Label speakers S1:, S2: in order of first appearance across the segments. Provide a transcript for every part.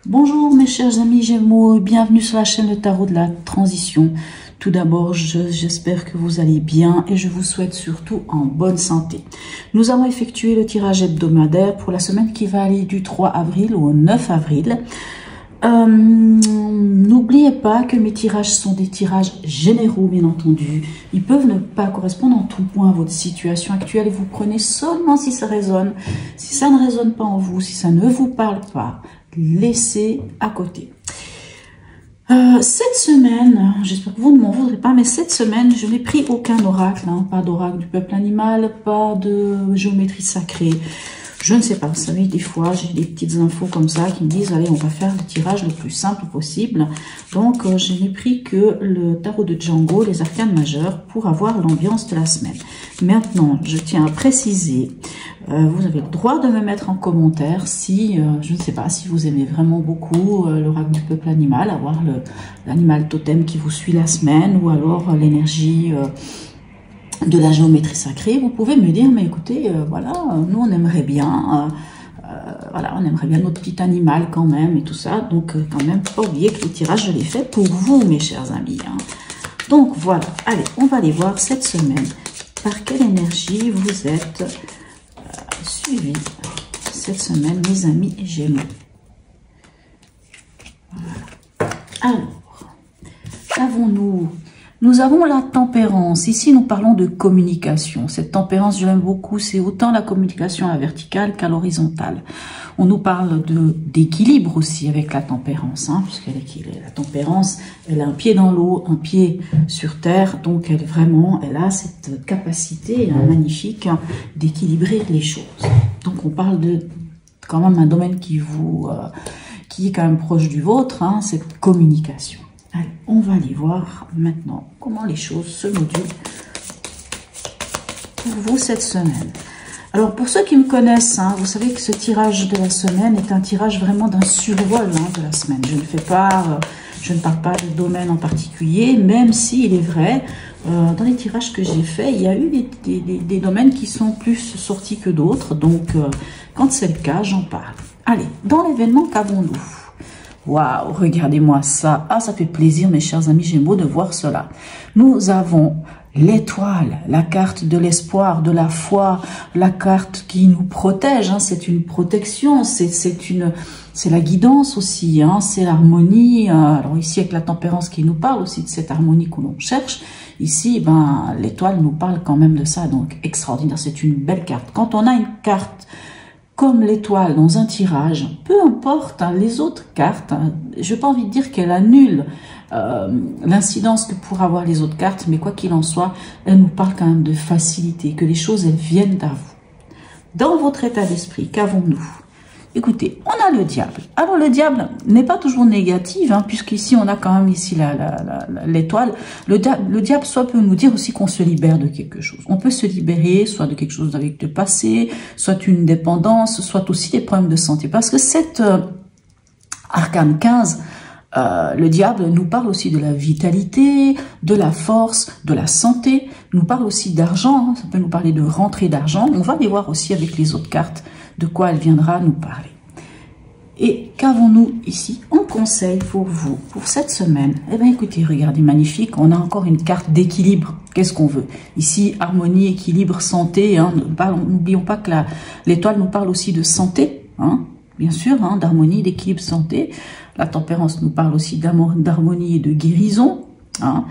S1: Bonjour mes chers amis Gémeaux, bienvenue sur la chaîne Le Tarot de la Transition. Tout d'abord, j'espère que vous allez bien et je vous souhaite surtout en bonne santé. Nous allons effectuer le tirage hebdomadaire pour la semaine qui va aller du 3 avril au 9 avril. N'oubliez pas que mes tirages sont des tirages généraux, bien entendu. Ils peuvent ne pas correspondre en tout point à votre situation actuelle et vous prenez seulement si ça résonne. Si ça ne résonne pas en vous, si ça ne vous parle pas, laissez à côté. Cette semaine, j'espère que vous ne m'en voudrez pas, mais cette semaine, je n'ai pris aucun oracle, hein, pas d'oracle du peuple animal, pas de géométrie sacrée. Je ne sais pas, vous savez, des fois, j'ai des petites infos comme ça qui me disent, allez, on va faire le tirage le plus simple possible. Donc, je n'ai pris que le tarot de Django, les arcanes majeures, pour avoir l'ambiance de la semaine. Maintenant, je tiens à préciser, vous avez le droit de me mettre en commentaire si, je ne sais pas, si vous aimez vraiment beaucoup l'oracle du peuple animal, avoir l'animal totem qui vous suit la semaine, ou alors l'énergie de la géométrie sacrée. Vous pouvez me dire, mais écoutez, voilà, nous on aimerait bien, voilà, on aimerait bien notre petit animal quand même et tout ça. Donc quand même, pas oublier que le tirage je l'ai fait pour vous, mes chers amis. Hein. Donc voilà, allez, on va aller voir cette semaine par quelle énergie vous êtes suivis cette semaine, mes amis Gémeaux. Voilà. Alors, qu'avons-nous? Nous avons la tempérance. Ici, nous parlons de communication. Cette tempérance, je l'aime beaucoup. C'est autant la communication à la verticale qu'à l'horizontale. On nous parle d'équilibre aussi avec la tempérance, hein, puisque la tempérance, elle a un pied dans l'eau, un pied sur terre. Donc, elle a cette capacité magnifique d'équilibrer les choses. Donc, on parle de quand même un domaine qui est quand même proche du vôtre, hein, cette communication. Allez, on va aller voir maintenant comment les choses se modulent pour vous cette semaine. Alors, pour ceux qui me connaissent, hein, vous savez que ce tirage de la semaine est un tirage vraiment d'un survol de la semaine. Je ne parle pas de domaine en particulier, même s'il est vrai, dans les tirages que j'ai faits, il y a eu des domaines qui sont plus sortis que d'autres. Donc, quand c'est le cas, j'en parle. Allez, dans l'événement, qu'avons-nous ? Waouh, regardez-moi ça. Ah, ça fait plaisir, mes chers amis Gémeaux, de voir cela. Nous avons l'étoile, la carte de l'espoir, de la foi, la carte qui nous protège. Hein, c'est une protection, c'est la guidance aussi, hein, c'est l'harmonie. Alors ici, avec la tempérance qui nous parle aussi de cette harmonie que l'on cherche. Ici, l'étoile nous parle quand même de ça. Donc, extraordinaire, c'est une belle carte. Quand on a une carte comme l'étoile dans un tirage, peu importe les autres cartes, je n'ai pas envie de dire qu'elle annule l'incidence que pourraient avoir les autres cartes, mais quoi qu'il en soit, elle nous parle quand même de facilité, que les choses elles viennent à vous. Dans votre état d'esprit, qu'avons-nous? Écoutez, on a le diable. Alors le diable n'est pas toujours négatif, hein, puisqu'ici on a quand même ici l'étoile. Le diable soit peut nous dire aussi qu'on se libère de quelque chose. On peut se libérer soit de quelque chose avec le passé, soit une dépendance, soit aussi des problèmes de santé. Parce que cette arcane 15, le diable nous parle aussi de la vitalité, de la force, de la santé, nous parle aussi d'argent, hein, ça peut nous parler de rentrée d'argent. On va aller voir aussi avec les autres cartes de quoi elle viendra nous parler. Et qu'avons-nous ici en conseil pour vous, pour cette semaine? Eh bien écoutez, regardez, magnifique, on a encore une carte d'équilibre. Qu'est-ce qu'on veut? Ici, harmonie, équilibre, santé. Hein, n'oublions pas que l'étoile nous parle aussi de santé, hein, bien sûr, hein, d'harmonie, d'équilibre, santé. La tempérance nous parle aussi d'harmonie et de guérison. Hein.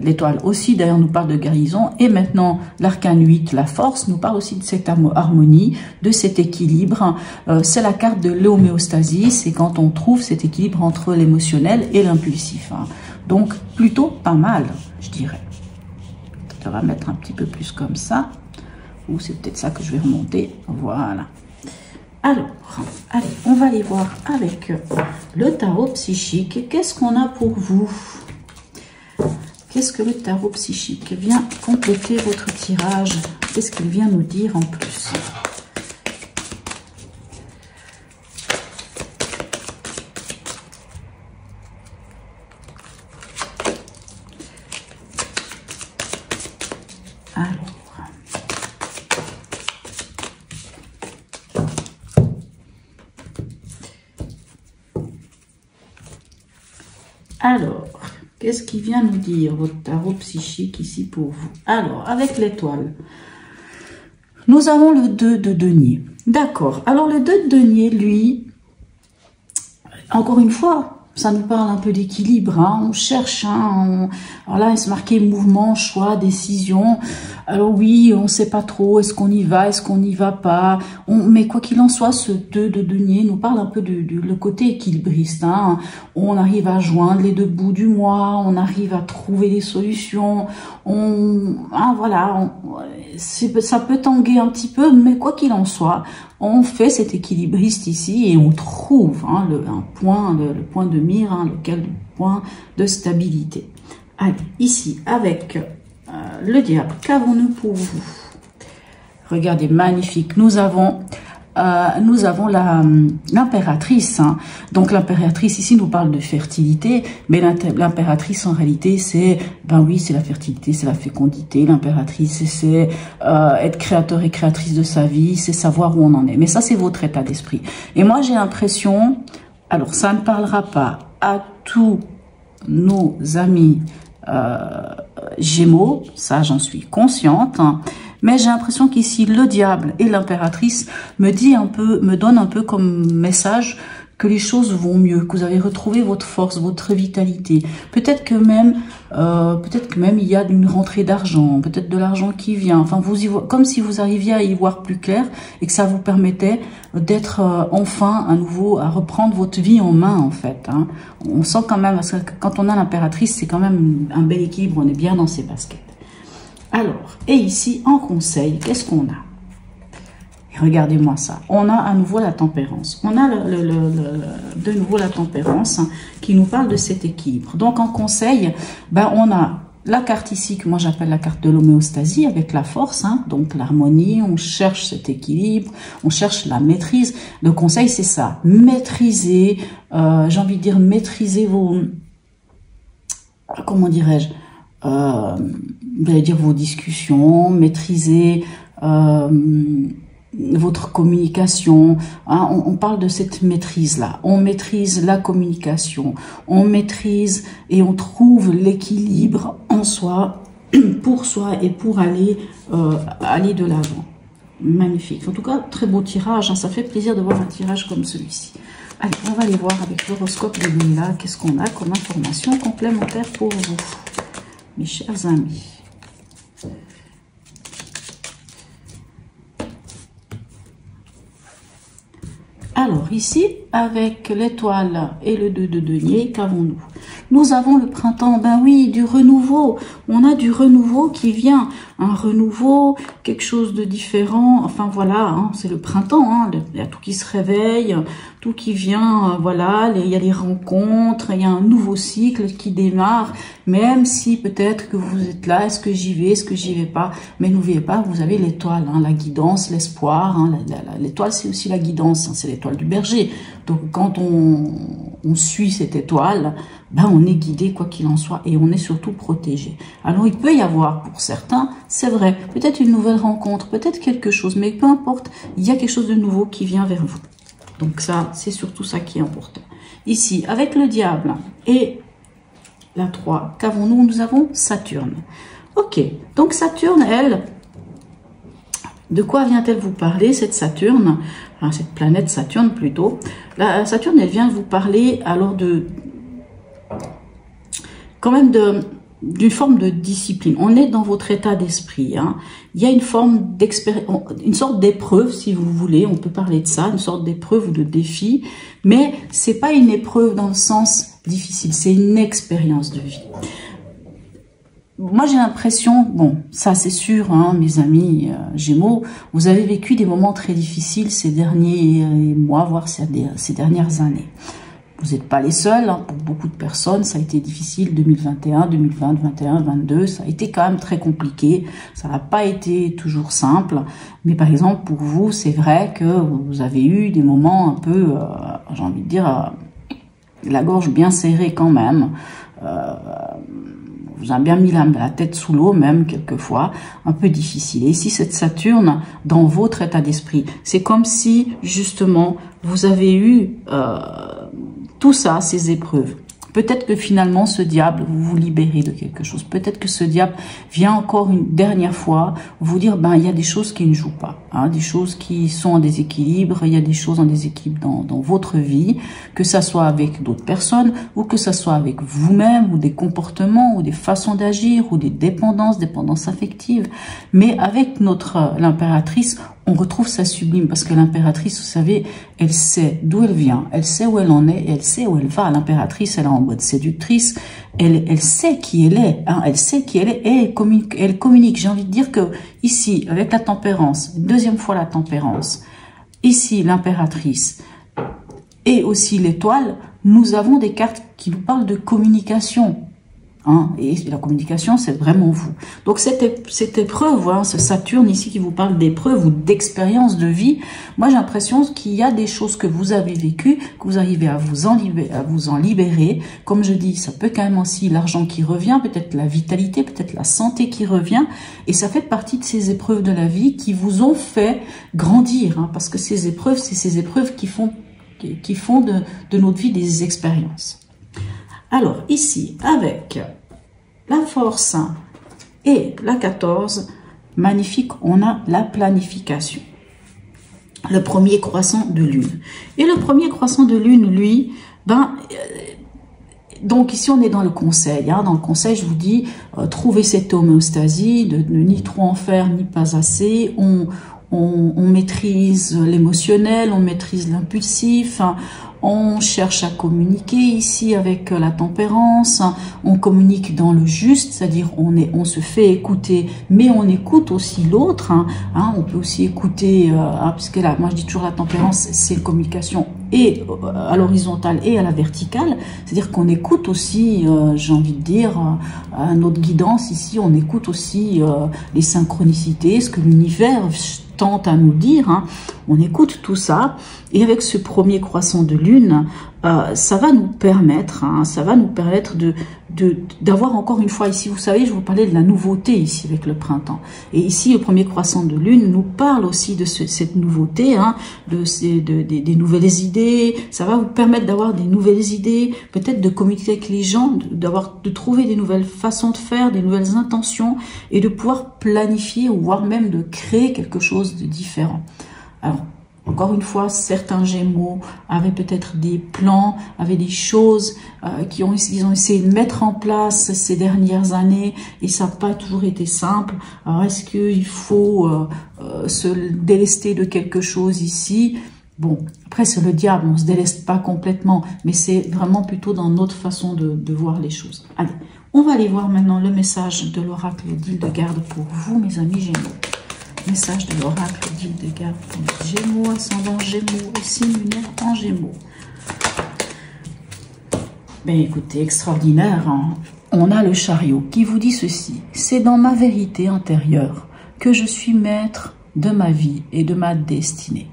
S1: L'étoile aussi, d'ailleurs, nous parle de guérison. Et maintenant, l'arcane 8, la force, nous parle aussi de cette harmonie, de cet équilibre. C'est la carte de l'homéostasie. C'est quand on trouve cet équilibre entre l'émotionnel et l'impulsif. Hein. Donc, plutôt pas mal, je dirais. On va mettre un petit peu plus comme ça. Ou c'est peut-être ça que je vais remonter. Voilà. Alors, allez, on va aller voir avec le tarot psychique. Qu'est-ce qu'on a pour vous? Qu'est-ce que le tarot psychique vient compléter votre tirage? Qu'est-ce qu'il vient nous dire en plus? Alors, Alors, qu'est-ce qui vient nous dire votre tarot psychique ici pour vous? Alors, avec l'étoile, nous avons le 2 de denier. D'accord. Alors, le 2 de denier, lui, encore une fois, ça nous parle un peu d'équilibre, hein. On cherche, hein, alors là, il se marquait mouvement, choix, décision. Alors oui, on ne sait pas trop, est-ce qu'on y va, est-ce qu'on n'y va pas. Mais quoi qu'il en soit, ce 2 de denier nous parle un peu le côté équilibriste, hein. On arrive à joindre les deux bouts du mois, on arrive à trouver des solutions. Voilà, ça peut tanguer un petit peu, mais quoi qu'il en soit, on fait cet équilibriste ici et on trouve, hein, le point de mire, hein, le point de stabilité. Allez, ici, avec le diable, qu'avons-nous pour vous? Regardez, magnifique. Nous avons l'impératrice, hein. Donc l'impératrice ici nous parle de fertilité, mais l'impératrice en réalité c'est, ben oui, c'est la fertilité, c'est la fécondité. L'impératrice c'est être créateur et créatrice de sa vie, c'est savoir où on en est. Mais ça c'est votre état d'esprit. Et moi j'ai l'impression, alors ça ne parlera pas à tous nos amis Gémeaux, ça j'en suis consciente, hein. Mais j'ai l'impression qu'ici, le diable et l'impératrice me donnent un peu comme message que les choses vont mieux, que vous avez retrouvé votre force, votre vitalité. Peut-être que même il y a une rentrée d'argent, peut-être de l'argent qui vient. Enfin, comme si vous arriviez à y voir plus clair et que ça vous permettait d'être enfin à nouveau, à reprendre votre vie en main, en fait, hein. On sent quand même, parce que quand on a l'impératrice, c'est quand même un bel équilibre, on est bien dans ses baskets. Alors, et ici, en conseil, qu'est-ce qu'on a? Regardez-moi ça. On a à nouveau la tempérance. On a de nouveau la tempérance, hein, qui nous parle de cet équilibre. Donc, en conseil, ben, on a la carte ici, que moi j'appelle la carte de l'homéostasie, avec la force, hein, donc l'harmonie, on cherche cet équilibre, on cherche la maîtrise. Le conseil, c'est ça. Maîtriser, j'ai envie de dire, maîtriser vos... Comment dirais-je, j'allais dire vos discussions, maîtriser votre communication, hein, on parle de cette maîtrise-là. On maîtrise la communication, on maîtrise et on trouve l'équilibre en soi, pour soi et pour aller de l'avant. Magnifique. En tout cas, très beau tirage, hein, ça fait plaisir de voir un tirage comme celui-ci. Allez, on va aller voir avec l'horoscope de Lila, qu'est-ce qu'on a comme information complémentaire pour vous, mes chers amis. Alors ici, avec l'étoile et le 2 de denier, qu'avons-nous? Nous avons le printemps, ben oui, du renouveau. On a du renouveau qui vient, un renouveau, quelque chose de différent. Enfin voilà, hein, c'est le printemps, hein, il y a tout qui se réveille, tout qui vient, voilà, il y a les rencontres, il y a un nouveau cycle qui démarre. Même si peut-être que vous êtes là, est-ce que j'y vais, est-ce que j'y vais pas? Mais n'oubliez pas, vous avez l'étoile, hein, la guidance, l'espoir. Hein, l'étoile, c'est aussi la guidance, hein, c'est l'étoile du berger. Donc quand on suit cette étoile, ben on est guidé quoi qu'il en soit et on est surtout protégé. Alors il peut y avoir pour certains, c'est vrai, peut-être une nouvelle rencontre, peut-être quelque chose, mais peu importe, il y a quelque chose de nouveau qui vient vers vous. Donc ça, c'est surtout ça qui est important. Ici, avec le diable et la 3, qu'avons-nous? Nous avons Saturne. Ok, donc Saturne, elle, de quoi vient-elle vous parler, cette Saturne, enfin, cette planète Saturne plutôt? La Saturne, elle vient vous parler alors quand même d'une forme de discipline. On est dans votre état d'esprit, hein. Il y a une forme d'expérience, une sorte d'épreuve, si vous voulez, on peut parler de ça, une sorte d'épreuve ou de défi, mais c'est pas une épreuve dans le sens difficile, c'est une expérience de vie. Moi, j'ai l'impression, bon, ça c'est sûr, hein, mes amis Gémeaux, vous avez vécu des moments très difficiles ces derniers mois, voire ces dernières années. Vous n'êtes pas les seuls, hein, pour beaucoup de personnes, ça a été difficile, 2021, 2020, 2021, 2022, ça a été quand même très compliqué, ça n'a pas été toujours simple, mais par exemple, pour vous, c'est vrai que vous avez eu des moments un peu, j'ai envie de dire, la gorge bien serrée quand même, vous avez bien mis la tête sous l'eau même quelquefois, un peu difficile. Et ici, cette Saturne, dans votre état d'esprit, c'est comme si justement vous avez eu tout ça, ces épreuves, Peut-être que finalement, ce diable, vous vous libérez de quelque chose. Peut-être que ce diable vient encore une dernière fois vous dire, ben, il y a des choses qui ne jouent pas, hein, des choses qui sont en déséquilibre, il y a des choses en déséquilibre dans votre vie, que ça soit avec d'autres personnes, ou que ça soit avec vous-même, ou des comportements, ou des façons d'agir, ou des dépendances affectives. Mais avec l'impératrice, on retrouve sa sublime, parce que l'impératrice, vous savez, elle sait d'où elle vient, elle sait où elle en est, et elle sait où elle va. L'impératrice, elle est en mode séductrice, elle sait qui elle est, hein, elle sait qui elle est, et elle communique. J'ai envie de dire que ici, avec la tempérance, deuxième fois la tempérance, ici l'impératrice, et aussi l'étoile, nous avons des cartes qui nous parlent de communication. Hein, et la communication, c'est vraiment vous. Donc cette épreuve, hein, ce Saturne ici qui vous parle d'épreuve ou d'expérience de vie, moi j'ai l'impression qu'il y a des choses que vous avez vécues, que vous arrivez à vous en libérer. Comme je dis, ça peut quand même aussi l'argent qui revient, peut-être la vitalité, peut-être la santé qui revient. Et ça fait partie de ces épreuves de la vie qui vous ont fait grandir. Hein, parce que ces épreuves, c'est ces épreuves qui font de notre vie des expériences. Alors ici, avec la force et la 14, magnifique, on a la planification. Le premier croissant de lune. Et le premier croissant de lune, lui, donc ici on est dans le conseil. Hein. Dans le conseil, je vous dis, trouvez cette homéostasie, de ni trop en faire, ni pas assez. On maîtrise l'émotionnel, on maîtrise l'impulsif, hein. On cherche à communiquer ici avec la tempérance, hein. On communique dans le juste, c'est-à-dire on se fait écouter, mais on écoute aussi l'autre, hein. On peut aussi écouter, puisque là, moi je dis toujours la tempérance, c'est communication et à l'horizontale et à la verticale, c'est-à-dire qu'on écoute aussi, j'ai envie de dire, notre guidance ici, on écoute aussi les synchronicités, ce que l'univers tente à nous dire, hein. On écoute tout ça, et avec ce premier croissant de lune, ça va nous permettre, hein, d'avoir encore une fois ici, vous savez, je vous parlais de la nouveauté ici avec le printemps, et ici le premier croissant de lune nous parle aussi de cette nouveauté, hein, des nouvelles idées. Ça va vous permettre d'avoir des nouvelles idées, peut-être de communiquer avec les gens, de trouver des nouvelles façons de faire, des nouvelles intentions, et de pouvoir planifier, ou voire même de créer quelque chose de différent. Alors, encore une fois, certains Gémeaux avaient peut-être des plans, avaient des choses qu'ils ont essayé de mettre en place ces dernières années, et ça n'a pas toujours été simple. Alors, est-ce qu'il faut se délester de quelque chose ici? Bon, après c'est le diable, on ne se déleste pas complètement, mais c'est vraiment plutôt dans notre façon de voir les choses. Allez, on va aller voir maintenant le message de l'oracle d'Hildegarde pour vous, mes amis Gémeaux. Message de l'oracle d'Hildegarde pour les Gémeaux, ascendant Gémeaux et signe lunaire en Gémeaux. Ben écoutez, extraordinaire, hein. On a le chariot qui vous dit ceci: c'est dans ma vérité intérieure que je suis maître de ma vie et de ma destinée.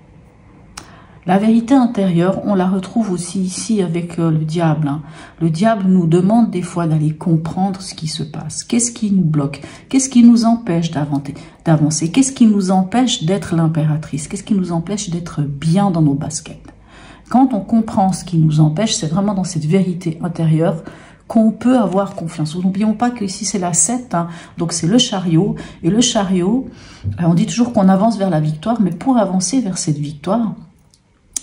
S1: La vérité intérieure, on la retrouve aussi ici avec le diable. Hein. Le diable nous demande des fois d'aller comprendre ce qui se passe. Qu'est-ce qui nous bloque? Qu'est-ce qui nous empêche d'avancer? Qu'est-ce qui nous empêche d'être l'impératrice? Qu'est-ce qui nous empêche d'être bien dans nos baskets? Quand on comprend ce qui nous empêche, c'est vraiment dans cette vérité intérieure qu'on peut avoir confiance. N'oublions pas que ici c'est la 7, hein, donc c'est le chariot. Et le chariot, on dit toujours qu'on avance vers la victoire, mais pour avancer vers cette victoire,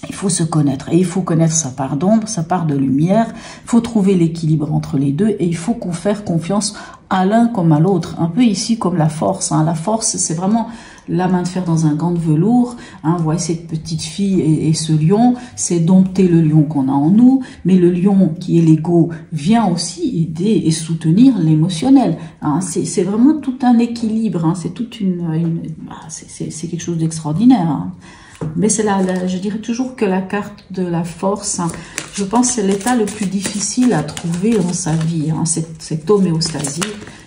S1: il faut se connaître, et il faut connaître sa part d'ombre, sa part de lumière. Il faut trouver l'équilibre entre les deux, et il faut faire confiance à l'un comme à l'autre. Un peu ici comme la force. Hein. La force, c'est vraiment la main de fer dans un gant de velours. Hein. Vous voyez cette petite fille et ce lion, c'est dompter le lion qu'on a en nous. Mais le lion, qui est l'ego, vient aussi aider et soutenir l'émotionnel. Hein. C'est vraiment tout un équilibre. Hein. C'est toute c'est quelque chose d'extraordinaire. Hein. Mais c'est je dirais toujours que la carte de la force, hein, je pense c'est l'état le plus difficile à trouver dans sa vie. Hein. Cette homéostasie,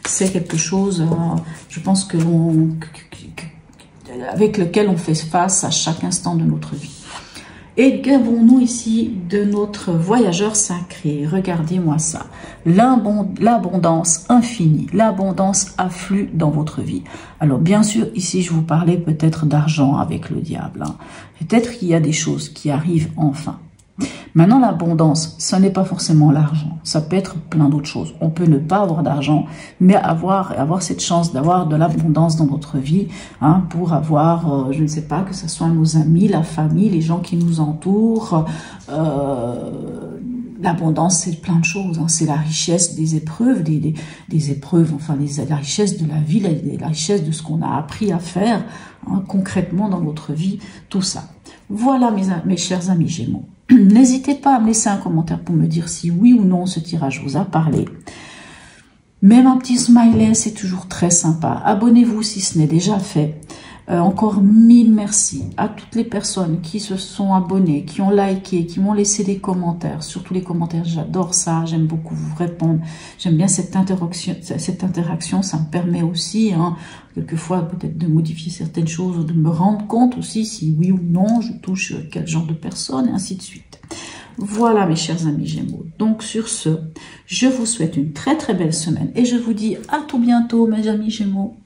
S1: c'est quelque chose, je pense que avec lequel on fait face à chaque instant de notre vie. Et qu'avons-nous ici de notre voyageur sacré? Regardez-moi ça. L'abondance infinie, l'abondance afflue dans votre vie. Alors bien sûr, ici je vous parlais peut-être d'argent avec le diable. Hein. Peut-être qu'il y a des choses qui arrivent enfin. Maintenant, l'abondance, ce n'est pas forcément l'argent. Ça peut être plein d'autres choses. On peut ne pas avoir d'argent, mais avoir cette chance d'avoir de l'abondance dans notre vie, hein, pour avoir, je ne sais pas, que ce soit nos amis, la famille, les gens qui nous entourent. L'abondance, c'est plein de choses. Hein. C'est la richesse des épreuves, des épreuves, enfin, la richesse de la vie, la richesse de ce qu'on a appris à faire, hein, concrètement dans notre vie, tout ça. Voilà, mes chers amis Gémeaux. N'hésitez pas à me laisser un commentaire pour me dire si oui ou non ce tirage vous a parlé. Même un petit smiley, c'est toujours très sympa. Abonnez-vous si ce n'est déjà fait. Encore 1000 merci à toutes les personnes qui se sont abonnées, qui ont liké, qui m'ont laissé des commentaires. Surtout les commentaires, j'adore ça, j'aime beaucoup vous répondre. J'aime bien cette interaction, ça me permet aussi, hein, quelquefois peut-être de modifier certaines choses, de me rendre compte aussi si oui ou non je touche quel genre de personne, et ainsi de suite. Voilà mes chers amis Gémeaux. Donc sur ce, je vous souhaite une très très belle semaine et je vous dis à tout bientôt mes amis Gémeaux.